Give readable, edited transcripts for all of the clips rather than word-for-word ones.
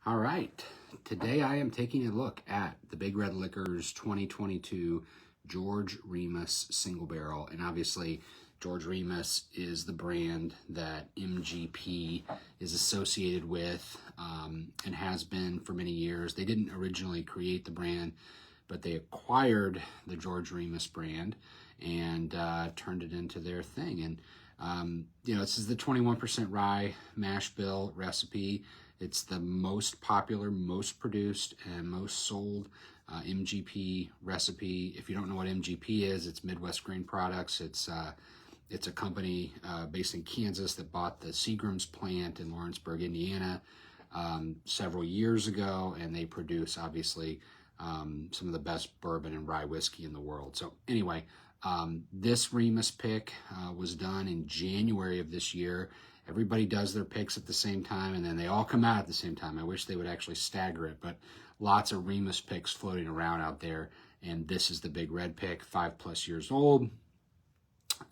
All right, today I am taking a look at the Big Red Liquors 2022 George Remus Single Barrel. And obviously, George Remus is the brand that MGP is associated with and has been for many years. They didn't originally create the brand, but they acquired the George Remus brand and turned it into their thing. And this is the 21% rye mash bill recipe. It's the most popular, most produced, and most sold MGP recipe. If you don't know what MGP is, it's Midwest Grain Products. It's a company based in Kansas that bought the Seagram's plant in Lawrenceburg, Indiana, several years ago, and they produce, obviously, some of the best bourbon and rye whiskey in the world. So anyway, this Remus pick was done in January of this year. Everybody does their picks at the same time, and then they all come out at the same time. I wish they would actually stagger it, but lots of Remus picks floating around out there, and this is the Big Red pick, 5+ years old,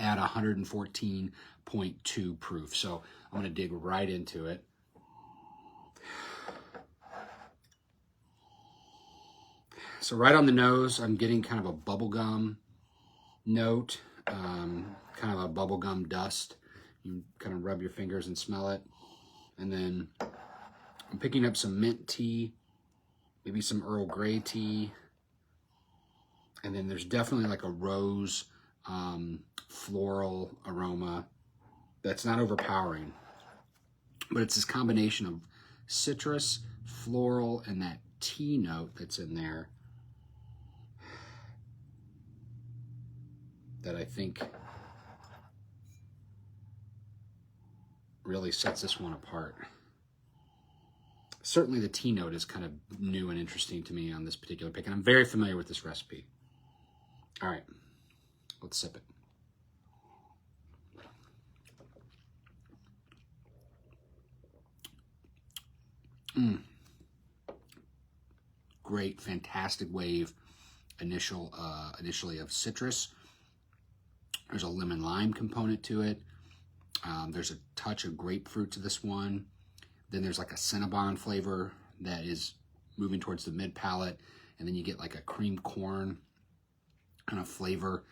at 114.2 proof. So I'm going to dig right into it. So right on the nose, I'm getting kind of a bubblegum note, kind of a bubblegum dust. You kind of rub your fingers and smell it. And then I'm picking up some mint tea, maybe some Earl Grey tea. And then there's definitely like a rose floral aroma that's not overpowering. But it's this combination of citrus, floral, and that tea note that's in there that I think really sets this one apart. Certainly the tea note is kind of new and interesting to me on this particular pick, and I'm very familiar with this recipe. All right, let's sip it. Great, fantastic wave initially of citrus. There's a lemon lime component to it. There's a touch of grapefruit to this one. Then there's like a Cinnabon flavor that is moving towards the mid palate. And then you get like a cream corn kind of flavor.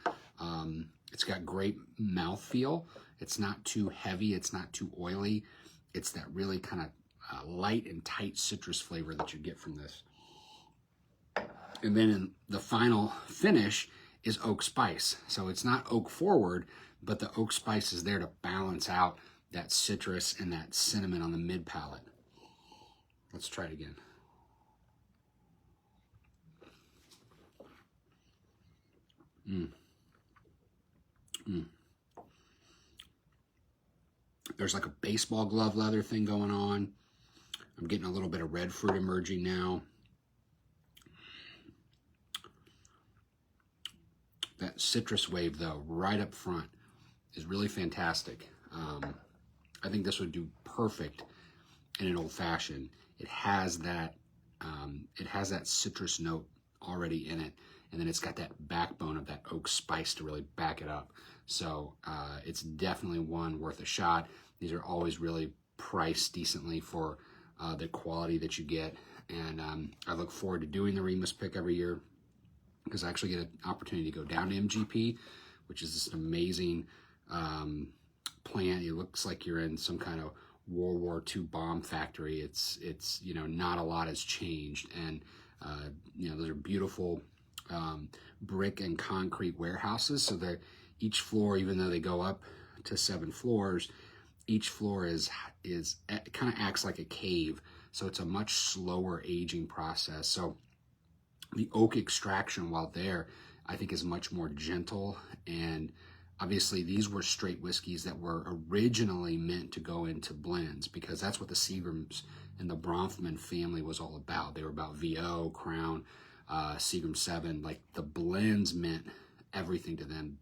It's got great mouthfeel. It's not too heavy. It's not too oily. It's that really kind of light and tight citrus flavor that you get from this. And then in the final finish is oak spice. So it's not oak forward, but the oak spice is there to balance out that citrus and that cinnamon on the mid palate. Let's try it again. There's like a baseball glove leather thing going on. I'm getting a little bit of red fruit emerging now. That citrus wave, though, right up front is really fantastic. I think this would do perfect in an old fashioned. It has that citrus note already in it, and then it's got that backbone of that oak spice to really back it up. So it's definitely one worth a shot. These are always really priced decently for the quality that you get, and I look forward to doing the Remus pick every year, because I actually get an opportunity to go down to MGP, which is just an amazing plant. It looks like you're in some kind of World War II bomb factory. It's not a lot has changed, and those are beautiful brick and concrete warehouses. So that each floor, even though they go up to 7 floors, each floor is kind of acts like a cave. So it's a much slower aging process. So the oak extraction while there, I think, is much more gentle. And obviously these were straight whiskeys that were originally meant to go into blends, because that's what the Seagrams and the Bronfman family was all about. They were about VO, Crown, Seagram 7. Like, the blends meant everything to them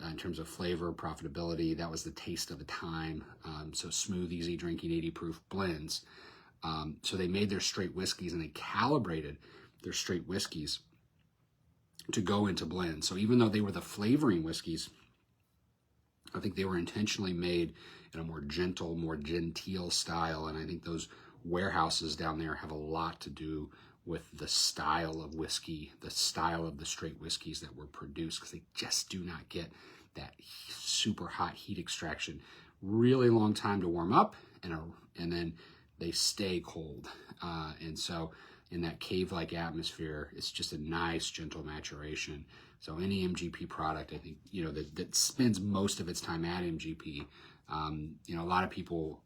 in terms of flavor, profitability. That was the taste of the time. So smooth, easy drinking, 80 proof blends. So they made their straight whiskeys, and they calibrated their straight whiskeys to go into blends. So even though they were the flavoring whiskeys, I think they were intentionally made in a more gentle, more genteel style. And I think those warehouses down there have a lot to do with the style of whiskey, the style of the straight whiskeys that were produced, because they just do not get that super hot heat extraction. Really long time to warm up, and then they stay cold. And so in that cave-like atmosphere, it's just a nice, gentle maturation. So any MGP product, I think, you know, that spends most of its time at MGP, you know, a lot of people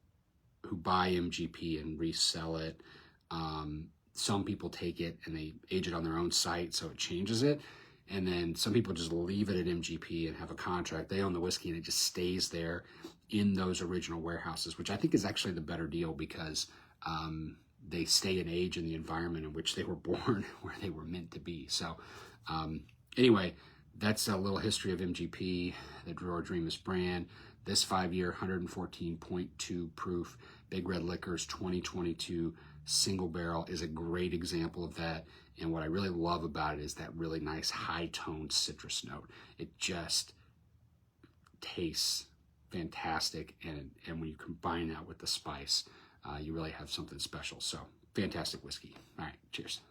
who buy MGP and resell it, some people take it and they age it on their own site, so it changes it. And then some people just leave it at MGP and have a contract. They own the whiskey and it just stays there in those original warehouses, which I think is actually the better deal, because they stay in age in the environment in which they were born, where they were meant to be. So anyway, that's a little history of MGP, the George Remus brand. This 5-year, 114.2 proof Big Red Liquors 2022 single barrel is a great example of that. And what I really love about it is that really nice high-toned citrus note. It just tastes fantastic, and when you combine that with the spice, you really have something special. So fantastic whiskey. All right, cheers.